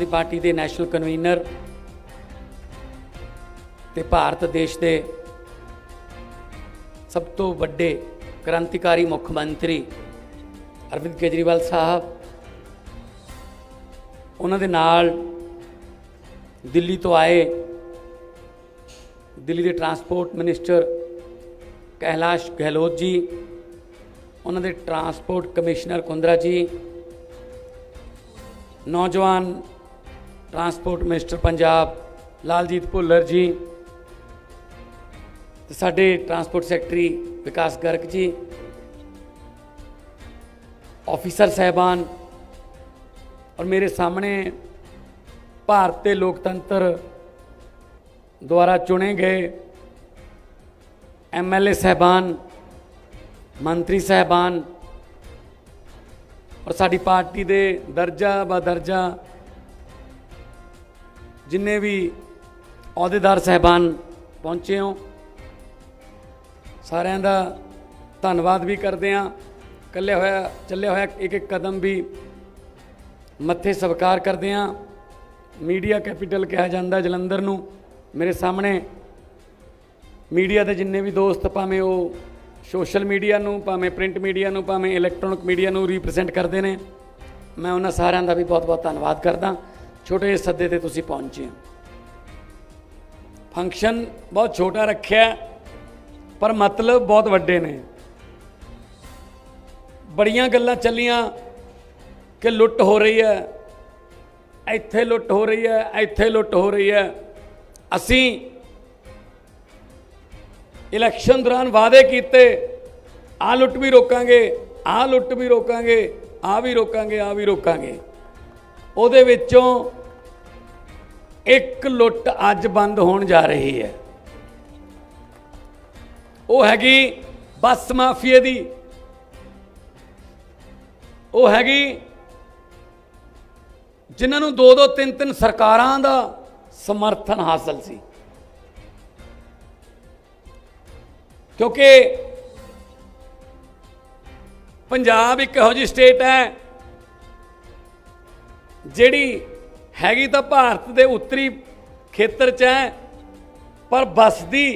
आदमी पार्टी के national convener ते भारत देश के सब तो वड्डे क्रांतिकारी मुख्यमंत्री अरविंद केजरीवाल साहब, उन्होंने नाल दिल्ली तो आए दिल्ली के ट्रांसपोर्ट मिनिस्टर कैलाश गहलोत जी, उन्होंने ट्रांसपोर्ट कमिश्नर कुंद्रा जी, नौजवान ट्रांसपोर्ट मिनिस्टर पंजाब लालजीत भुल्लर जी, साडे ट्रांसपोर्ट सैकटरी विकास गर्ग जी, ऑफिसर साहबान और मेरे सामने भारतीय लोकतंत्र द्वारा चुने गए MLA साहबान, मंत्री साहबान और साड़ी पार्टी दे दर्जा ब दर्जा जिन्ने भी अहुदेदार साहबान पहुँचे हो, सारिਆਂ ਦਾ ਧੰਨਵਾਦ भी करते हैं। ਚੱਲਿਆ ਹੋਇਆ एक एक कदम भी मत्थे सवकार करते हैं। मीडिया कैपिटल कहा जाता है जलंधर नूं। मेरे सामने मीडिया के जिन्ने भी दोस्त भावें वो सोशल मीडिया नूं, भावें प्रिंट मीडिया नूं, भावें इलैक्ट्रॉनिक मीडिया नूं रिप्रजेंट करते हैं। मैं उन्होंने सारिਆਂ का भी बहुत बहुत धन्यवाद करदा। छोटे ਜਿਹੇ सद्दे ते तुसीं पहुँचे हो। फंक्शन बहुत छोटा रखा पर मतलब बहुत वड्डे ने। बड़ियां गल्लां चलियां कि लुट हो रही है, इत्थे लुट हो रही है, इत्थे लुट हो रही है। असीं इलैक्शन दौरान वादे किए, आ लुट भी रोकांगे, आ लुट भी रोकांगे, आ भी रोकांगे, आ भी रोकांगे। उहदे विचों एक लुट अज बंद होण जा रही है। वो हैगी बस माफिए दी, वो हैगी जिन्होंने दो दो तीन तीन सरकारां दा समर्थन हासिल सी। क्योंकि पंजाब एक इहो जी स्टेट है जिहड़ी हैगी तो भारत के उत्तरी खेत्र च है, पर बसदी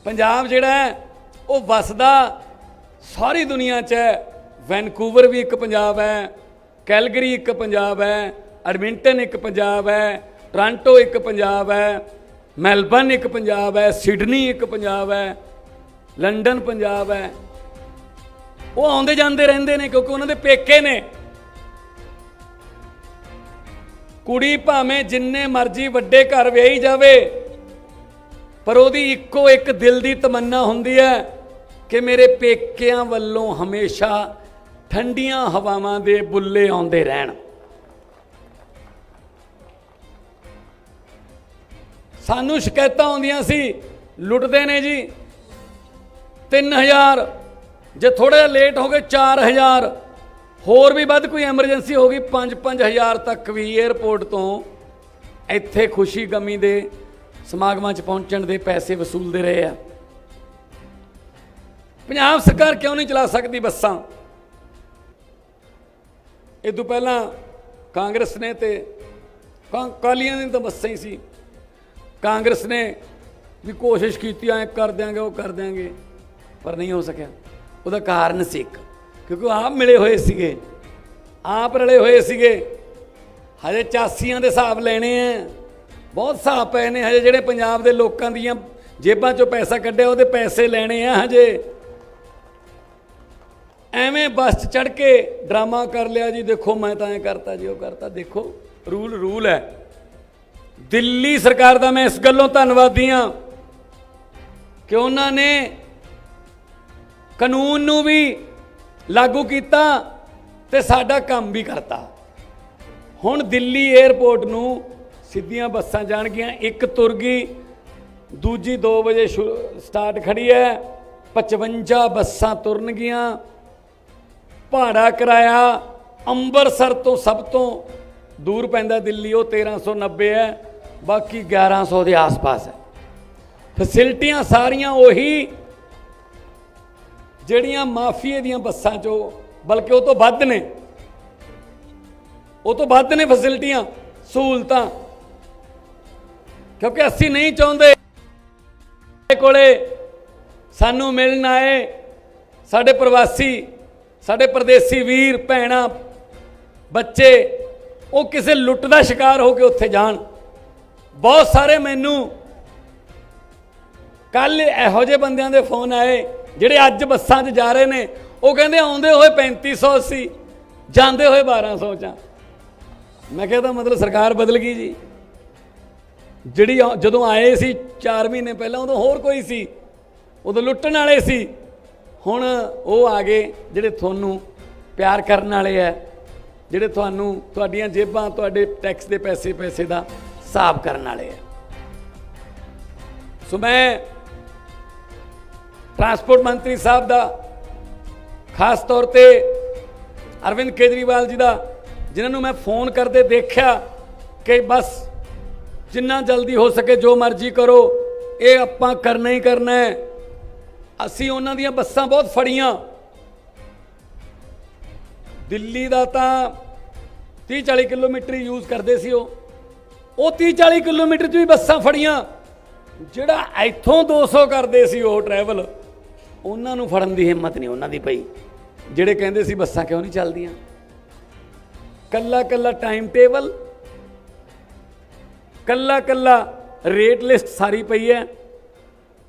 पंजाब जिहड़ा है वो वसदा सारी दुनिया च है। वैनकूवर भी एक पंजाब है, कैलगरी एक पंजाब है, एडमिंटन एक पंजाब है, टोरंटो एक पंजाब है, मैलबर्न एक पंजाब है, सिडनी एक पंजाब है, लंडन पंजाब है। वो आउंदे जांदे रहिंदे ने क्योंकि उन्हां दे पेके ने। कुड़ी भावें जिन्ने मर्जी वड्डे घर विआही जावे, पर उहदी इक्को एक दिल की तमन्ना हुंदी है कि मेरे पेकियां वल्लों हमेशा ठंडियां हवावां दे बुल्ले आउंदे रहण। सानू शिकायतां आउंदियां सी लुटदे ने जी 3000, जे थोड़ा जिहा लेट हो गए 4000, होर भी वध कोई एमरजेंसी हो गई 5-5000 तक भी एयरपोर्ट तो इत्थे खुशी गमी दे समागमां च पहुंचण दे पैसे वसूलते रहे हैं। पंजाब सरकार क्यों नहीं चला सकती बसां? इस तो पहला कांग्रेस ने ते अकालियां दी तो बसां ही सी। कांग्रेस ने भी कोशिश की ऐ कर देंगे वो कर देंगे, पर नहीं हो सकिया। उसका कारण सी क्योंकि आप मिले हुए सीगे, आप रले हुए सीगे। हजे 84 के हिसाब लेने हैं, बहुत हिसाब पे ने हजे जिहड़े पंजाब के लोगों दीयां जेबां चों पैसा कढ़िया वो पैसे लेने हैं। हजे एवें बस चढ़ के ड्रामा कर लिया जी, देखो मैं तो ऐ करता जी वो करता। देखो रूल रूल है। दिल्ली सरकार का मैं इस गल्लों धन्नवादी हाँ कि उन्होंने कानून नूं भी लागू किया ते साडा काम भी करता। हुण दिल्ली एयरपोर्ट नूं सीधियां बसां जाणगियां, एक तुर गई, दूजी 2 बजे स्टार्ट खड़ी है, 55 बसां तुरनगियां। भाड़ा किराया अंबरसर तो सब तो दूर पैंदा दिल्ली, वो 1390 है, बाकी 1100 के आस पास है। फैसिलिटियां सारियां उही जिहड़ियां माफिए दियां बसां चो, बल्कि वो तो वध ने। ਉਹ ਤੋਂ ਵੱਧ ਨੇ ਫੈਸਿਲਿਟੀਆਂ सहूलतां, क्योंकि असी नहीं चाहते कोले सानू मिलन आए साडे प्रवासी साडे परदेसी वीर भैणां बच्चे वो किसी लुट का शिकार होकर उत्थे जान। बहुत सारे मैनू कल इहो जे बंदियां दे फोन आए जिहड़े अज बसां 'च जा रहे ने, वो कहंदे आउंदे होए 3500 सी, जांदे होए 1200 च। मैं कहता मतलब सरकार बदल गई जी। जिहड़ी जदों आए सी 4 महीने पहला उदों होर कोई सी, उदों लुट्टण वाले सी, हुण वो आ गए जिहड़े तुहानूं प्यार करन वाले है, जिहड़े तुहानूं तुहाडीआं जेबां तुहाडे टैक्स दे पैसे दा हिसाब करन वाले है। सो मैं ट्रांसपोर्ट मंत्री साहब दा खास तौर ते अरविंद केजरीवाल जी दा, जिन्होंने मैं फोन करते देखा कि बस जिन्ना जल्दी हो सके जो मर्जी करो, ये आपां करना ही करना है। असी उन्हां दियां बसां बहुत फड़ियां, दिल्ली का तो 30-40 किलोमीटर यूज़ करते सी, वो 30-40 किलोमीटर च भी बसां फड़ियां। जिहड़ा इत्थों 200 करते सी वो ट्रैवल, उन्होंने फड़न की हिम्मत नहीं उन्हों की पई, जिहड़े कहंदे सी बसां क्यों नहीं चलदियां। कल्ला कल्ला टाइम टेबल, कल्ला कल्ला रेट लिस्ट सारी पई है।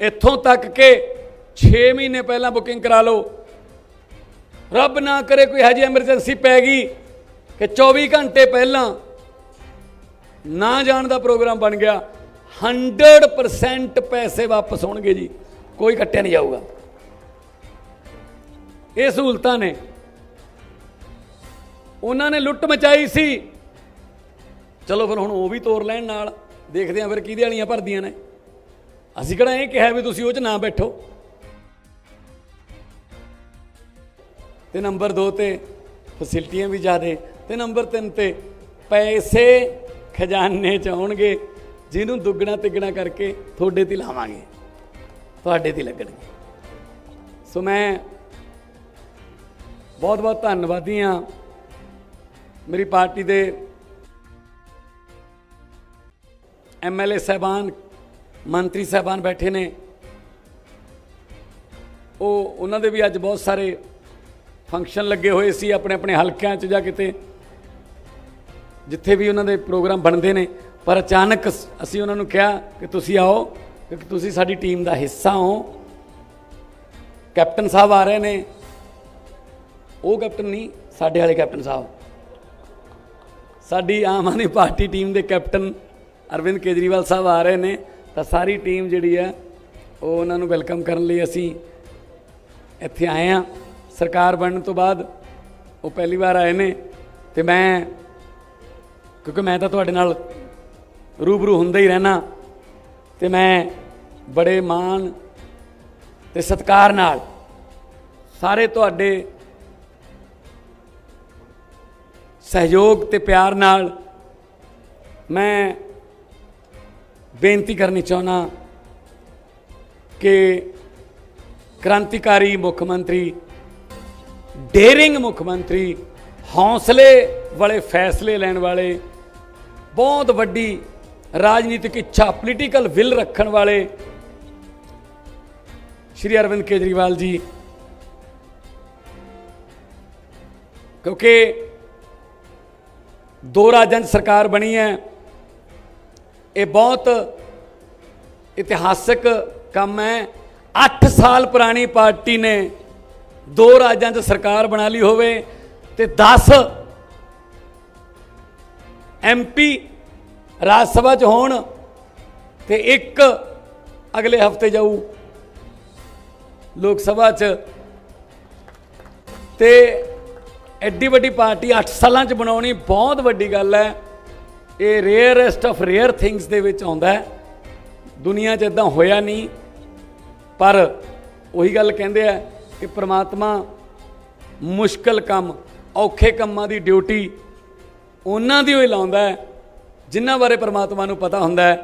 इत्थों तक के 6 महीने पहला बुकिंग करा लो, रब ना करे कोई हजी एमरजेंसी पै गई कि 24 घंटे पहला ना जाने का प्रोग्राम बन गया, 100% पैसे वापस होणगे जी, कोई कट्टिया नहीं जाऊगा। ये सहूलतां ने। उन्होंने लुट मचाई सी, चलो फिर हुण वो भी तोड़ लैण नाल, देखते हैं फिर किहदे वालियां भरदियां ने। असीं किहड़ा ये कहा भी तुसीं ओह च ना बैठो। ते नंबर 2 ते फैसिलिटियां भी ज़्यादा, ते नंबर 3 ते पैसे खजाने च आउणगे, जिन्हों दुगना तिगना करके तुहाडे ते लावांगे, तुहाडे ते लगणगे। सो मैं बहुत बहुत धन्नवादी हाँ मेरी पार्टी के MLA साहबान, मंत्री साहबान बैठे ने, वो उन्होंने भी अज बहुत सारे फंक्शन लगे हुए सी अपने अपने हल्कों च जा किते जिथे भी उन्होंने प्रोग्राम बनते हैं। पर अचानक असी उन्होंने कहा कि तुसी आओ, क्योंकि तुसी साडी टीम का हिस्सा हो। कैप्टन साहब आ रहे हैं, वो कैप्टन नहीं, साडे वाले कैप्टन साहब, साडी आम आदमी पार्टी टीम के कैप्टन अरविंद केजरीवाल साहब आ रहे हैं। तो सारी टीम जिहड़ी है वो उन्होंने वैलकम करने लई असी इत्थे आए हैं। सरकार बनने तो बाद वो पहली बार आए ने, तो मैं क्योंकि मैं तो तुहाडे नाल रूबरू हुंदा ही रहना, तो मैं बड़े मान ते सत्कार नाल सारे तुहाडे सहयोग ते प्यार नाल मैं बेनती करनी चाहना कि क्रांतिकारी मुख्यमंत्री, डेयरिंग मुख्यमंत्री, हौसले वाले फैसले लैण वाले, बहुत वड्डी राजनीतिक इच्छा पोलीटिकल विल रखण वाले श्री अरविंद केजरीवाल जी, क्योंकि 2 राज्यां सरकार बनी है, ये बहुत इतिहासिक काम है। 8 साल पुरानी पार्टी ने 2 राज्यां सरकार बना ली होवे, ते 10 MP राज सभा च होण, ते 1 अगले हफ्ते जाऊ लोक सभा च। ते एड्डी वड्डी पार्टी 8 सालां च बनाउणी बहुत वड्डी गल है। ये रेयरस्ट ऑफ रेयर थिंग्स दे विच आउंदा है, दुनिया च इदां होया नहीं। पर वही गल कहंदे आ कि परमात्मा मुश्किल काम, औखे कामां दी ड्यूटी उन्हां दी होई लाउंदा है जिन्हां बारे परमात्मा नूं पता हुंदा है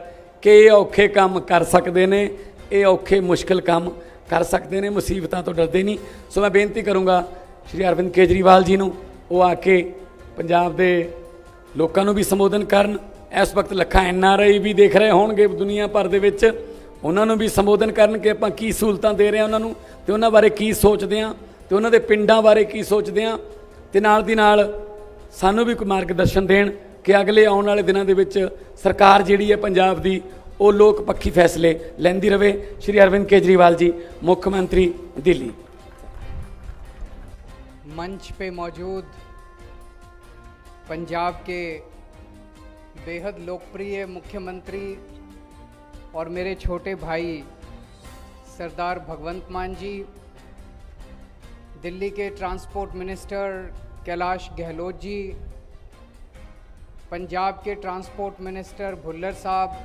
कि ये औखे काम कर सकते हैं, ये औखे मुश्किल काम कर सकते हैं, मुसीबतों तो डरते नहीं। सो मैं बेनती करूँगा श्री अरविंद केजरीवाल जी नूं, वो आके पंजाब दे ਲੋਕਾਂ ਨੂੰ ਵੀ ਸੰਬੋਧਨ ਕਰਨ। ਇਸ ਵਕਤ ਲੱਖਾਂ NRI ਵੀ ਦੇਖ ਰਹੇ ਹੋਣਗੇ ਦੁਨੀਆ ਭਰ ਦੇ ਵਿੱਚ, ਉਹਨਾਂ ਨੂੰ ਵੀ ਸੰਬੋਧਨ ਕਰਨ ਕਿ ਆਪਾਂ ਕੀ ਸਹੂਲਤਾਂ ਦੇ ਰਹੇ ਹਾਂ ਉਹਨਾਂ ਨੂੰ, ਤੇ ਉਹਨਾਂ ਬਾਰੇ ਕੀ ਸੋਚਦੇ ਹਾਂ, ਤੇ ਉਹਨਾਂ ਦੇ ਪਿੰਡਾਂ ਬਾਰੇ ਕੀ ਸੋਚਦੇ ਹਾਂ, ਤੇ ਨਾਲ ਦੀ ਨਾਲ ਸਾਨੂੰ ਵੀ ਕੋਈ ਮਾਰਗਦਰਸ਼ਨ ਦੇਣ ਕਿ ਅਗਲੇ ਆਉਣ ਵਾਲੇ ਦਿਨਾਂ ਦੇ ਵਿੱਚ ਸਰਕਾਰ ਜਿਹੜੀ ਹੈ ਪੰਜਾਬ ਦੀ ਉਹ ਲੋਕ ਪੱਖੀ ਫੈਸਲੇ ਲੈਂਦੀ ਰਹੇ। ਸ਼੍ਰੀ ਅਰਵਿੰਦ ਕੇਜਰੀਵਾਲ जी मुख्यमंत्री दिल्ली। मंच पे मौजूद पंजाब के बेहद लोकप्रिय मुख्यमंत्री और मेरे छोटे भाई सरदार भगवंत मान जी, दिल्ली के ट्रांसपोर्ट मिनिस्टर कैलाश गहलोत जी, पंजाब के ट्रांसपोर्ट मिनिस्टर भुल्लर साहब,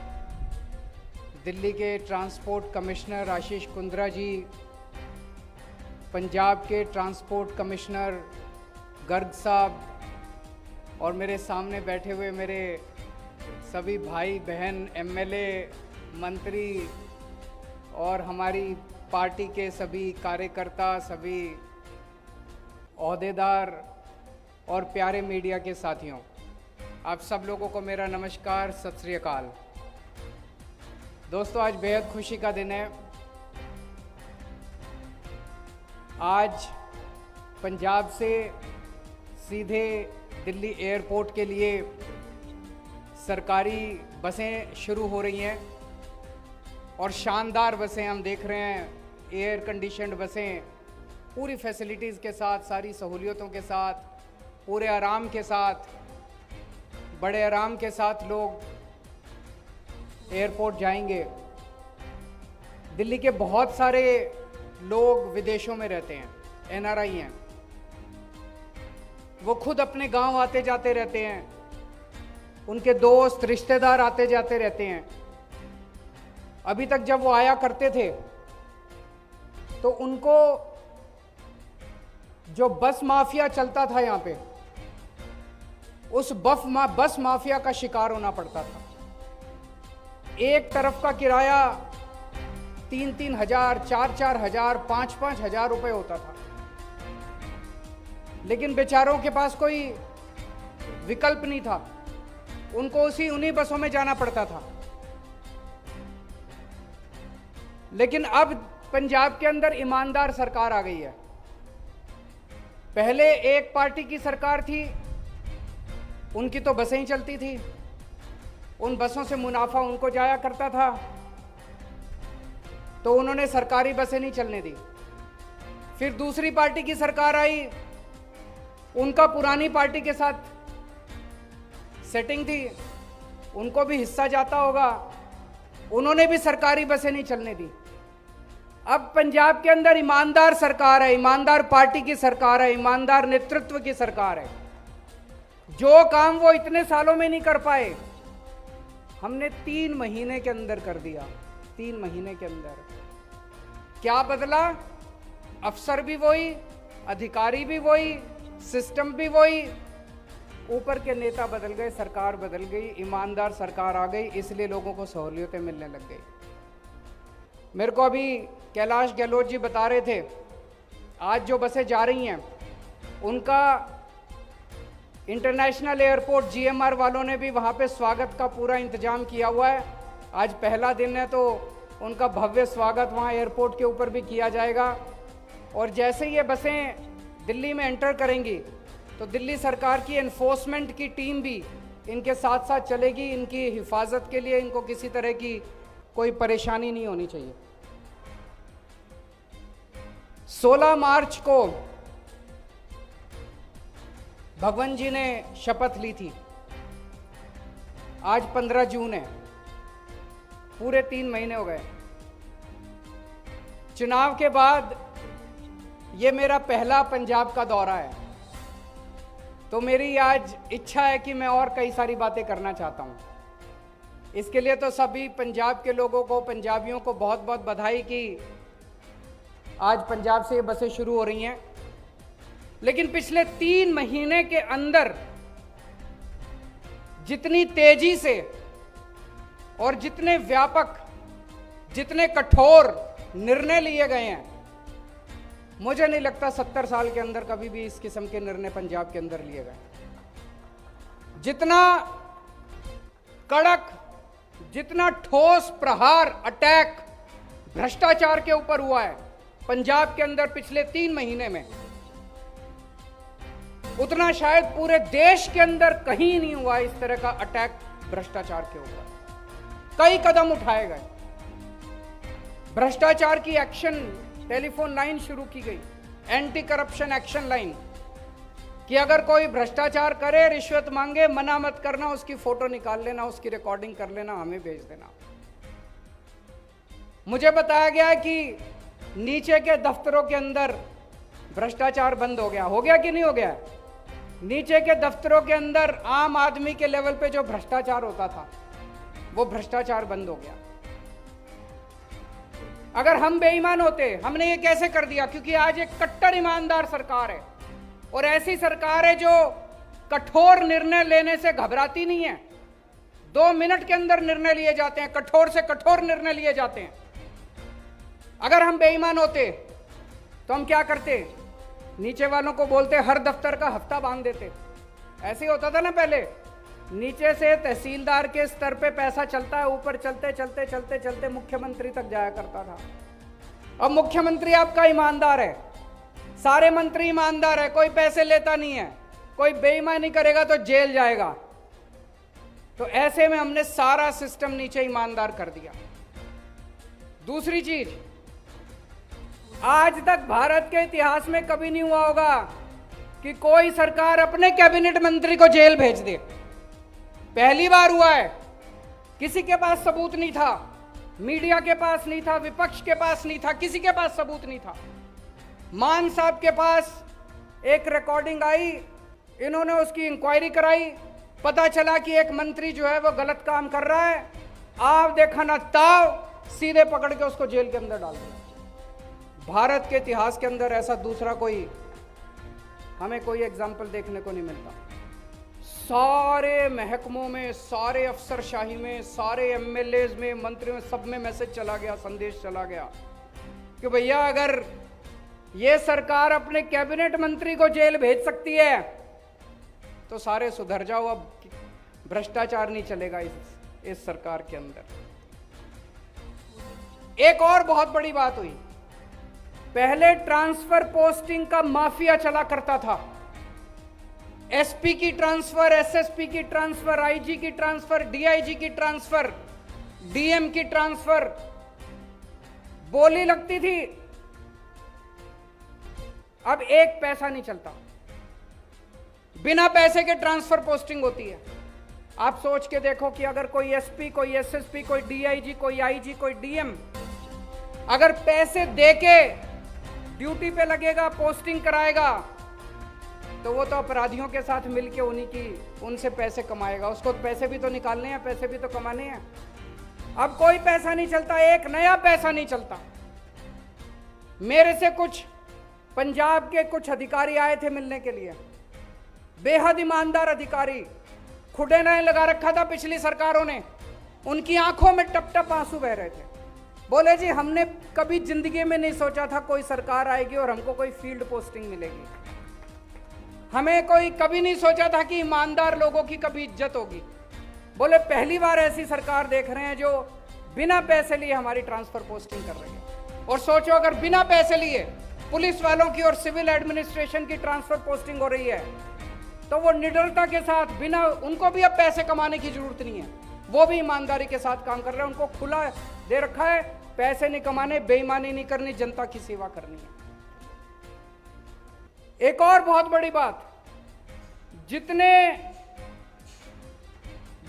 दिल्ली के ट्रांसपोर्ट कमिश्नर आशीष कुंद्रा जी, पंजाब के ट्रांसपोर्ट कमिश्नर गर्ग साहब और मेरे सामने बैठे हुए मेरे सभी भाई बहन MLA, मंत्री और हमारी पार्टी के सभी कार्यकर्ता, सभी ओहदेदार और प्यारे मीडिया के साथियों, आप सब लोगों को मेरा नमस्कार, सत श्री अकाल। दोस्तों, आज बेहद खुशी का दिन है। आज पंजाब से सीधे दिल्ली एयरपोर्ट के लिए सरकारी बसें शुरू हो रही हैं और शानदार बसें हम देख रहे हैं, एयर कंडीशन्ड बसें, पूरी फैसिलिटीज़ के साथ, सारी सहूलियतों के साथ, पूरे आराम के साथ, बड़े आराम के साथ लोग एयरपोर्ट जाएंगे। दिल्ली के बहुत सारे लोग विदेशों में रहते हैं, NRI हैं, वो खुद अपने गांव आते जाते रहते हैं, उनके दोस्त रिश्तेदार आते जाते रहते हैं। अभी तक जब वो आया करते थे तो उनको जो बस माफिया चलता था यहाँ पे, उस बस माफिया का शिकार होना पड़ता था। एक तरफ का किराया 3-3 हजार, 4-4 हजार, 5-5 हजार रुपए होता था, लेकिन बेचारों के पास कोई विकल्प नहीं था, उनको उन्हीं बसों में जाना पड़ता था। लेकिन अब पंजाब के अंदर ईमानदार सरकार आ गई है। पहले एक पार्टी की सरकार थी, उनकी तो बसें ही चलती थी, उन बसों से मुनाफा उनको जाया करता था, तो उन्होंने सरकारी बसें नहीं चलने दी। फिर दूसरी पार्टी की सरकार आई, उनका पुरानी पार्टी के साथ सेटिंग थी, उनको भी हिस्सा जाता होगा, उन्होंने भी सरकारी बसें नहीं चलने दी। अब पंजाब के अंदर ईमानदार सरकार है, ईमानदार पार्टी की सरकार है, ईमानदार नेतृत्व की सरकार है। जो काम वो इतने सालों में नहीं कर पाए, हमने 3 महीने के अंदर कर दिया। 3 महीने के अंदर क्या बदला? अफसर भी वही, अधिकारी भी वही, सिस्टम भी वही, ऊपर के नेता बदल गए, सरकार बदल गई, ईमानदार सरकार आ गई, इसलिए लोगों को सहूलियतें मिलने लग गई। मेरे को अभी कैलाश गहलोत जी बता रहे थे, आज जो बसें जा रही हैं उनका इंटरनेशनल एयरपोर्ट GMR वालों ने भी वहाँ पे स्वागत का पूरा इंतजाम किया हुआ है। आज पहला दिन है तो उनका भव्य स्वागत वहाँ एयरपोर्ट के ऊपर भी किया जाएगा। और जैसे ये बसें दिल्ली में एंटर करेंगी तो दिल्ली सरकार की एनफोर्समेंट की टीम भी इनके साथ साथ चलेगी। इनकी हिफाजत के लिए इनको किसी तरह की कोई परेशानी नहीं होनी चाहिए। 16 मार्च को भगवंत जी ने शपथ ली थी, आज 15 जून है, पूरे 3 महीने हो गए। चुनाव के बाद ये मेरा पहला पंजाब का दौरा है, तो मेरी आज इच्छा है कि मैं और कई सारी बातें करना चाहता हूँ। इसके लिए तो सभी पंजाब के लोगों को, पंजाबियों को बहुत बहुत बधाई कि आज पंजाब से ये बसें शुरू हो रही हैं। लेकिन पिछले 3 महीने के अंदर जितनी तेजी से और जितने व्यापक, जितने कठोर निर्णय लिए गए हैं, मुझे नहीं लगता 70 साल के अंदर कभी भी इस किस्म के निर्णय पंजाब के अंदर लिए गए। जितना कड़क, जितना ठोस प्रहार, अटैक भ्रष्टाचार के ऊपर हुआ है पंजाब के अंदर पिछले 3 महीने में, उतना शायद पूरे देश के अंदर कहीं नहीं हुआ इस तरह का अटैक भ्रष्टाचार के ऊपर। कई कदम उठाए गए, भ्रष्टाचार की एक्शन टेलीफोन लाइन शुरू की गई, एंटी करप्शन एक्शन लाइन, कि अगर कोई भ्रष्टाचार करे, रिश्वत मांगे, मना मत करना, उसकी फोटो निकाल लेना, उसकी रिकॉर्डिंग कर लेना, हमें भेज देना। मुझे बताया गया कि नीचे के दफ्तरों के अंदर भ्रष्टाचार बंद हो गया कि नहीं हो गया? नीचे के दफ्तरों के अंदर आम आदमी के लेवल पे जो भ्रष्टाचार होता था वो भ्रष्टाचार बंद हो गया। अगर हम बेईमान होते, हमने ये कैसे कर दिया? क्योंकि आज एक कट्टर ईमानदार सरकार है और ऐसी सरकार है जो कठोर निर्णय लेने से घबराती नहीं है। 2 मिनट के अंदर निर्णय लिए जाते हैं, कठोर से कठोर निर्णय लिए जाते हैं। अगर हम बेईमान होते तो हम क्या करते? नीचे वालों को बोलते हर दफ्तर का हफ्ता बांध देते। ऐसे ही होता था ना पहले, नीचे से तहसीलदार के स्तर पे पैसा चलता है, ऊपर चलते चलते चलते चलते मुख्यमंत्री तक जाया करता था। अब मुख्यमंत्री आपका ईमानदार है, सारे मंत्री ईमानदार है, कोई पैसे लेता नहीं है, कोई बेईमानी करेगा तो जेल जाएगा। तो ऐसे में हमने सारा सिस्टम नीचे ईमानदार कर दिया। दूसरी चीज, आज तक भारत के इतिहास में कभी नहीं हुआ होगा कि कोई सरकार अपने कैबिनेट मंत्री को जेल भेज दे। पहली बार हुआ है। किसी के पास सबूत नहीं था, मीडिया के पास नहीं था, विपक्ष के पास नहीं था, किसी के पास सबूत नहीं था। मान साहब के पास एक रिकॉर्डिंग आई, इन्होंने उसकी इंक्वायरी कराई, पता चला कि एक मंत्री जो है वो गलत काम कर रहा है। आप देखा ना ताव, सीधे पकड़ के उसको जेल के अंदर डाल दिया। भारत के इतिहास के अंदर ऐसा दूसरा हमें कोई एग्जाम्पल देखने को नहीं मिलता। सारे महकमों में, सारे अफसरशाही में, सारे एमएलएज में, मंत्रियों में, सब में मैसेज चला गया, संदेश चला गया कि भैया अगर ये सरकार अपने कैबिनेट मंत्री को जेल भेज सकती है तो सारे सुधर जाओ, अब भ्रष्टाचार नहीं चलेगा इस सरकार के अंदर। एक और बहुत बड़ी बात हुई, पहले ट्रांसफर पोस्टिंग का माफिया चला करता था। एसपी की ट्रांसफर, एसएसपी की ट्रांसफर, आईजी की ट्रांसफर, डीआईजी की ट्रांसफर, डीएम की ट्रांसफर, बोली लगती थी। अब एक पैसा नहीं चलता, बिना पैसे के ट्रांसफर पोस्टिंग होती है। आप सोच के देखो कि अगर कोई एसपी, कोई एसएसपी, कोई डीआईजी, कोई आईजी, कोई डीएम अगर पैसे देके ड्यूटी पे लगेगा, पोस्टिंग कराएगा, तो वो तो अपराधियों के साथ मिलके उनसे पैसे कमाएगा। उसको पैसे भी तो निकालने हैं, पैसे भी तो कमाने हैं। अब कोई पैसा नहीं चलता, एक नया पैसा नहीं चलता। मेरे से कुछ पंजाब के कुछ अधिकारी आए थे मिलने के लिए, बेहद ईमानदार अधिकारी, खुडे नहीं लगा रखा था पिछली सरकारों ने, उनकी आंखों में टप टप आंसू बह रहे थे। बोले जी हमने कभी जिंदगी में नहीं सोचा था कोई सरकार आएगी और हमको कोई फील्ड पोस्टिंग मिलेगी। हमें कोई कभी नहीं सोचा था कि ईमानदार लोगों की कभी इज्जत होगी। बोले पहली बार ऐसी सरकार देख रहे हैं जो बिना पैसे लिए हमारी ट्रांसफर पोस्टिंग कर रही है। और सोचो अगर बिना पैसे लिए पुलिस वालों की और सिविल एडमिनिस्ट्रेशन की ट्रांसफर पोस्टिंग हो रही है तो वो निडरता के साथ, बिना उनको भी अब पैसे कमाने की जरूरत नहीं है, वो भी ईमानदारी के साथ काम कर रहे हैं। उनको खुला दे रखा है, पैसे नहीं कमाने, बेईमानी नहीं करनी, जनता की सेवा करनी है। एक और बहुत बड़ी बात, जितने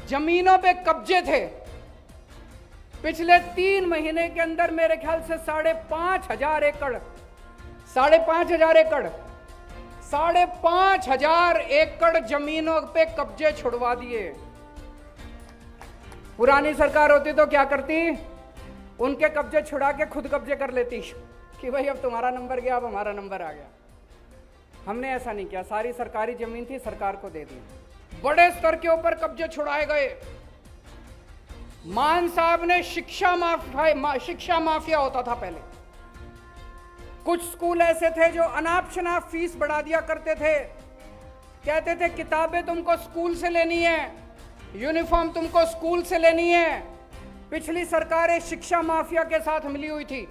जमीनों पे कब्जे थे पिछले 3 महीने के अंदर मेरे ख्याल से 5,500 एकड़ 5,500 एकड़ जमीनों पे कब्जे छुड़वा दिए। पुरानी सरकार होती तो क्या करती? उनके कब्जे छुड़ा के खुद कब्जे कर लेती कि भाई अब तुम्हारा नंबर गया, अब हमारा नंबर आ गया। हमने ऐसा नहीं किया, सारी सरकारी जमीन थी, सरकार को दे दी। बड़े स्तर के ऊपर कब्जे छुड़ाए गए। मान साहब ने शिक्षा माफिया होता था पहले। कुछ स्कूल ऐसे थे जो अनाप शनाप फीस बढ़ा दिया करते थे, कहते थे किताबें तुमको स्कूल से लेनी है, यूनिफॉर्म तुमको स्कूल से लेनी है। पिछली सरकारें शिक्षा माफिया के साथ मिली हुई थी।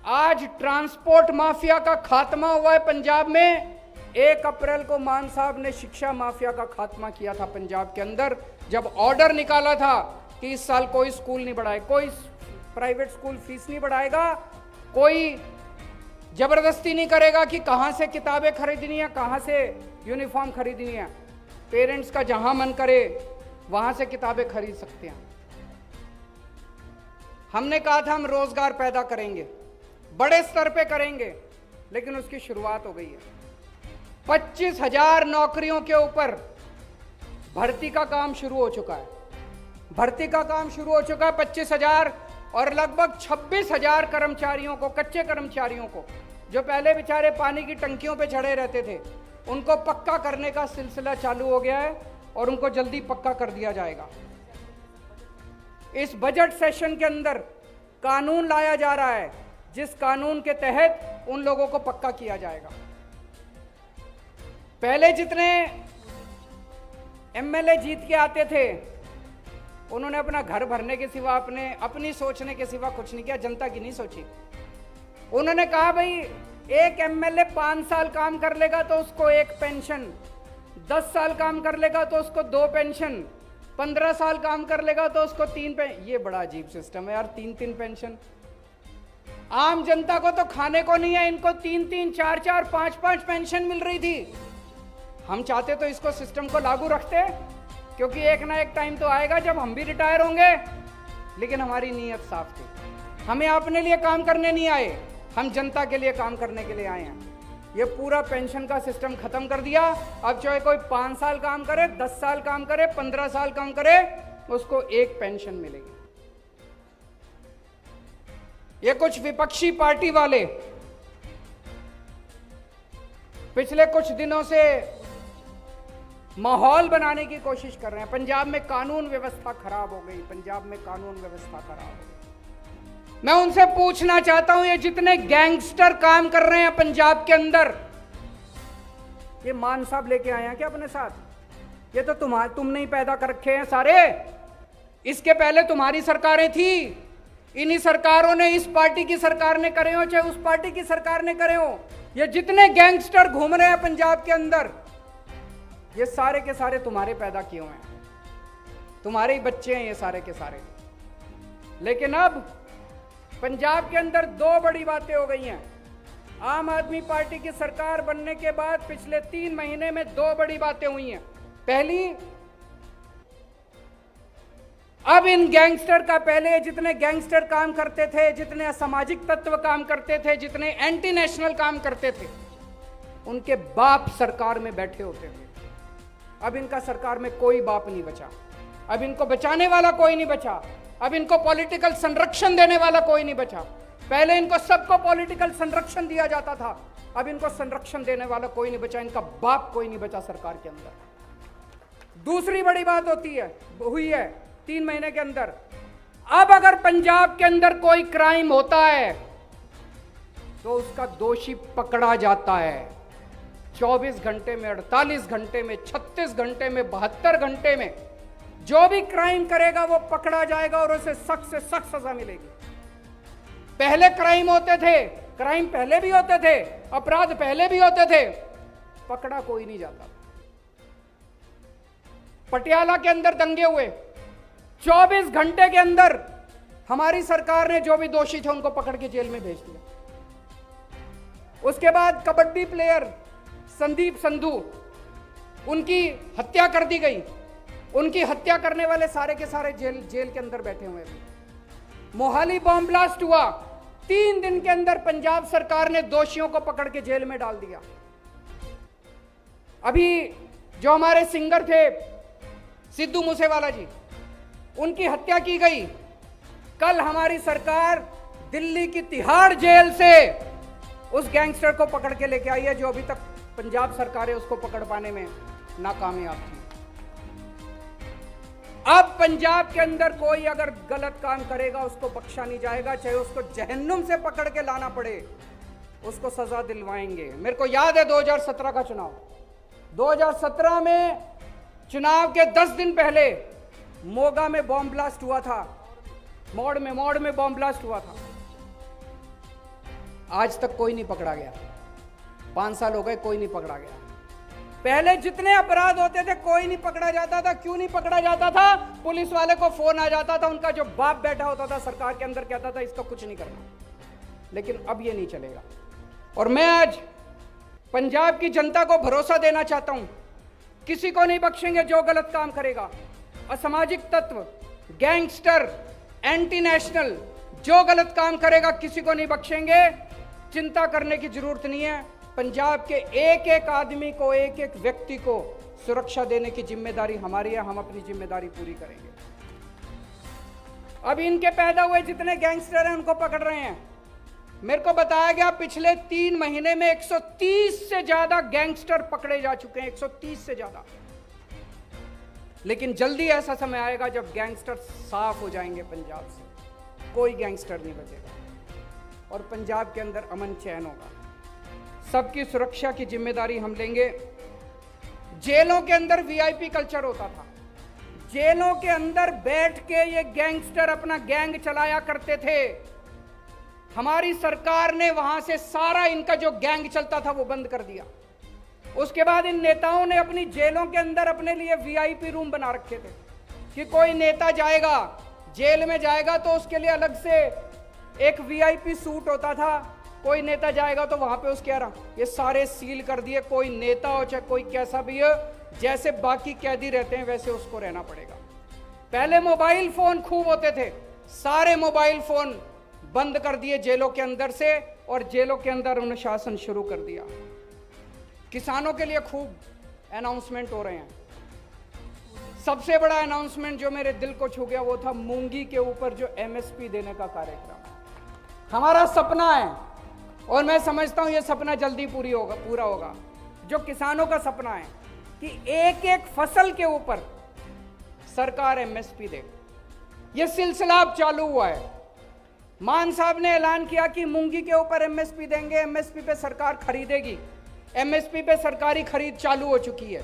आज ट्रांसपोर्ट माफिया का खात्मा हुआ है पंजाब में। 1 अप्रैल को मान साहब ने शिक्षा माफिया का खात्मा किया था पंजाब के अंदर, जब ऑर्डर निकाला था कि इस साल कोई स्कूल नहीं बढ़ाए, कोई प्राइवेट स्कूल फीस नहीं बढ़ाएगा, कोई जबरदस्ती नहीं करेगा कि कहां से किताबें खरीदनी है, कहां से यूनिफॉर्म खरीदनी है। पेरेंट्स का जहां मन करे वहां से किताबें खरीद सकते हैं। हमने कहा था हम रोजगार पैदा करेंगे, बड़े स्तर पे करेंगे, लेकिन उसकी शुरुआत हो गई है। 25,000 नौकरियों के ऊपर भर्ती का काम शुरू हो चुका है। भर्ती का काम शुरू हो चुका है 25,000, और लगभग 26,000 कर्मचारियों को, कच्चे कर्मचारियों को, जो पहले बेचारे पानी की टंकियों पे चढ़े रहते थे, उनको पक्का करने का सिलसिला चालू हो गया है और उनको जल्दी पक्का कर दिया जाएगा। इस बजट सेशन के अंदर कानून लाया जा रहा है जिस कानून के तहत उन लोगों को पक्का किया जाएगा। पहले जितने एमएलए जीत के आते थे उन्होंने अपना घर भरने के सिवा, अपनी सोचने के सिवा कुछ नहीं किया, जनता की नहीं सोची। उन्होंने कहा भाई एक एमएलए 5 साल काम कर लेगा तो उसको 1 पेंशन, 10 साल काम कर लेगा तो उसको 2 पेंशन, 15 साल काम कर लेगा तो उसको 3 पेंशन। ये बड़ा अजीब सिस्टम है यार, 3-3 पेंशन। आम जनता को तो खाने को नहीं है, इनको 3-3, 4-4, 5-5 पेंशन मिल रही थी। हम चाहते तो इसको सिस्टम को लागू रखते, क्योंकि एक ना एक टाइम तो आएगा जब हम भी रिटायर होंगे। लेकिन हमारी नीयत साफ थी, हमें अपने लिए काम करने नहीं आए, हम जनता के लिए काम करने के लिए आए हैं। ये पूरा पेंशन का सिस्टम खत्म कर दिया। अब चाहे कोई 5 साल काम करे, 10 साल काम करे, 15 साल काम करे, उसको 1 पेंशन मिलेगी। ये कुछ विपक्षी पार्टी वाले पिछले कुछ दिनों से माहौल बनाने की कोशिश कर रहे हैं। पंजाब में कानून व्यवस्था खराब हो गई, पंजाब में कानून व्यवस्था खराब हो गई। मैं उनसे पूछना चाहता हूं, ये जितने गैंगस्टर काम कर रहे हैं पंजाब के अंदर, ये मान साहब लेके आए हैं क्या अपने साथ? ये तो तुमने ही पैदा कर रखे हैं सारे। इसके पहले तुम्हारी सरकारें थी, इन्हीं सरकारों ने, इस पार्टी की सरकार ने करे हो चाहे उस पार्टी की सरकार ने करे हो, ये जितने गैंगस्टर घूम रहे हैं पंजाब के अंदर, ये सारे के सारे तुम्हारे पैदा किए हुए हैं, तुम्हारे ही बच्चे हैं ये सारे के सारे। लेकिन अब पंजाब के अंदर 2 बड़ी बातें हो गई हैं। आम आदमी पार्टी की सरकार बनने के बाद पिछले 3 महीने में 2 बड़ी बातें हुई हैं। पहली, अब इन गैंगस्टर का, पहले जितने गैंगस्टर काम करते थे, जितने असामाजिक तत्व काम करते थे, जितने एंटी नेशनल काम करते थे, उनके बाप सरकार में बैठे होते थे। अब इनका सरकार में कोई बाप नहीं बचा, अब इनको बचाने वाला कोई नहीं बचा, अब इनको पॉलिटिकल संरक्षण देने वाला कोई नहीं बचा। पहले इनको सबको पॉलिटिकल संरक्षण दिया जाता था, अब इनको संरक्षण देने वाला कोई नहीं बचा, इनका बाप कोई नहीं बचा सरकार के अंदर। दूसरी बड़ी बात हुई है 3 महीने के अंदर, अब अगर पंजाब के अंदर कोई क्राइम होता है तो उसका दोषी पकड़ा जाता है। 24 घंटे में, 48 घंटे में, 36 घंटे में, 72 घंटे में जो भी क्राइम करेगा वो पकड़ा जाएगा और उसे सख्त से सख्त सजा मिलेगी। पहले क्राइम होते थे, क्राइम पहले भी होते थे, अपराध पहले भी होते थे, पकड़ा कोई नहीं जाता। पटियाला के अंदर दंगे हुए, 24 घंटे के अंदर हमारी सरकार ने जो भी दोषी थे उनको पकड़ के जेल में भेज दिया। उसके बाद कबड्डी प्लेयर संदीप संधू, उनकी हत्या कर दी गई। उनकी हत्या करने वाले सारे के सारे जेल के अंदर बैठे हुए हैं। मोहाली बॉम्ब ब्लास्ट हुआ, 3 दिन के अंदर पंजाब सरकार ने दोषियों को पकड़ के जेल में डाल दिया। अभी जो हमारे सिंगर थे सिद्धू मूसेवाला जी, उनकी हत्या की गई। कल हमारी सरकार दिल्ली की तिहाड़ जेल से उस गैंगस्टर को पकड़ के लेके आई है जो अभी तक पंजाब सरकार है उसको पकड़ पाने में नाकामयाब थी। अब पंजाब के अंदर कोई अगर गलत काम करेगा उसको बख्शा नहीं जाएगा, चाहे उसको जहन्नुम से पकड़ के लाना पड़े, उसको सजा दिलवाएंगे। मेरे को याद है 2017 का चुनाव, 2017 में चुनाव के 10 दिन पहले मोगा में बॉम्ब ब्लास्ट हुआ था, मौड़ में बॉम्ब ब्लास्ट हुआ था। आज तक कोई नहीं पकड़ा गया। 5 साल हो गए, कोई नहीं पकड़ा गया। पहले जितने अपराध होते थे कोई नहीं पकड़ा जाता था। क्यों नहीं पकड़ा जाता था? पुलिस वाले को फोन आ जाता था, उनका जो बाप बैठा होता था सरकार के अंदर कहता था इसका कुछ नहीं करना। लेकिन अब ये नहीं चलेगा। और मैं आज पंजाब की जनता को भरोसा देना चाहता हूं, किसी को नहीं बख्शेंगे जो गलत काम करेगा। असामाजिक तत्व, गैंगस्टर, एंटी नेशनल जो गलत काम करेगा किसी को नहीं बख्शेंगे। चिंता करने की जरूरत नहीं है। पंजाब के एक एक आदमी को, एक एक व्यक्ति को सुरक्षा देने की जिम्मेदारी हमारी है। हम अपनी जिम्मेदारी पूरी करेंगे। अब इनके पैदा हुए जितने गैंगस्टर हैं उनको पकड़ रहे हैं। मेरे को बताया गया पिछले 3 महीने में 130 से ज्यादा गैंगस्टर पकड़े जा चुके हैं, 130 से ज्यादा। लेकिन जल्दी ऐसा समय आएगा जब गैंगस्टर साफ हो जाएंगे पंजाब से, कोई गैंगस्टर नहीं बचेगा और पंजाब के अंदर अमन चैन होगा। सबकी सुरक्षा की जिम्मेदारी हम लेंगे। जेलों के अंदर वीआईपी कल्चर होता था। जेलों के अंदर बैठ के ये गैंगस्टर अपना गैंग चलाया करते थे। हमारी सरकार ने वहां से सारा इनका जो गैंग चलता था वो बंद कर दिया। उसके बाद इन नेताओं ने अपनी जेलों के अंदर अपने लिए वीआईपी रूम बना रखे थे कि कोई नेता जाएगा, जेल में जाएगा तो उसके लिए अलग से एक वीआईपी सूट होता था। कोई नेता जाएगा तो वहां पे उसके ये सारे सील कर दिए। कोई नेता हो चाहे कोई कैसा भी हो, जैसे बाकी कैदी रहते हैं वैसे उसको रहना पड़ेगा। पहले मोबाइल फोन खूब होते थे, सारे मोबाइल फोन बंद कर दिए जेलों के अंदर से और जेलों के अंदर अनुशासन शुरू कर दिया। किसानों के लिए खूब अनाउंसमेंट हो रहे हैं। सबसे बड़ा अनाउंसमेंट जो मेरे दिल को छू गया वो था मूंगी के ऊपर जो एमएसपी देने का कार्यक्रम। हमारा सपना है और मैं समझता हूं यह सपना जल्दी पूरा होगा। जो किसानों का सपना है कि एक एक फसल के ऊपर सरकार एमएसपी दे, यह सिलसिला अब चालू हुआ है। मान साहब ने ऐलान किया कि मूंगी के ऊपर एमएसपी देंगे, एमएसपी पे सरकार खरीदेगी। एमएसपी पे सरकारी खरीद चालू हो चुकी है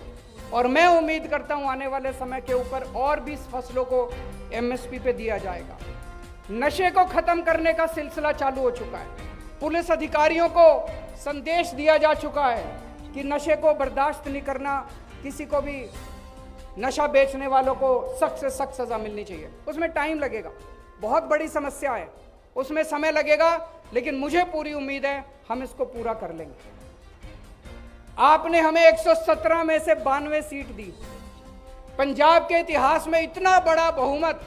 और मैं उम्मीद करता हूं आने वाले समय के ऊपर और भी फसलों को एमएसपी पे दिया जाएगा। नशे को खत्म करने का सिलसिला चालू हो चुका है। पुलिस अधिकारियों को संदेश दिया जा चुका है कि नशे को बर्दाश्त नहीं करना, किसी को भी नशा बेचने वालों को सख्त से सख्त सजा मिलनी चाहिए। उसमें टाइम लगेगा, बहुत बड़ी समस्या है, उसमें समय लगेगा, लेकिन मुझे पूरी उम्मीद है हम इसको पूरा कर लेंगे। आपने हमें 117 में से 92 सीट दी। पंजाब के इतिहास में इतना बड़ा बहुमत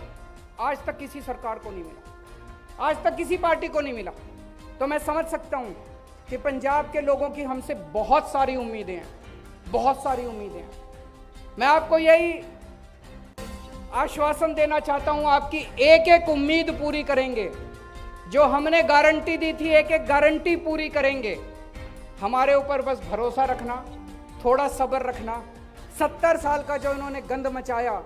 आज तक किसी सरकार को नहीं मिला, आज तक किसी पार्टी को नहीं मिला। तो मैं समझ सकता हूं कि पंजाब के लोगों की हमसे बहुत सारी उम्मीदें हैं, बहुत सारी उम्मीदें हैं। मैं आपको यही आश्वासन देना चाहता हूं, आपकी एक एक उम्मीद पूरी करेंगे। जो हमने गारंटी दी थी एक एक गारंटी पूरी करेंगे। हमारे ऊपर बस भरोसा रखना, थोड़ा सब्र रखना। 70 साल का जो इन्होंने गंद मचाया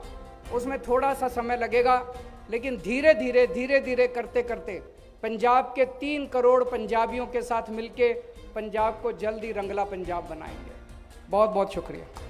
उसमें थोड़ा सा समय लगेगा, लेकिन धीरे धीरे करते करते पंजाब के 3 करोड़ पंजाबियों के साथ मिलके पंजाब को जल्दी रंगला पंजाब बनाएंगे। बहुत बहुत शुक्रिया।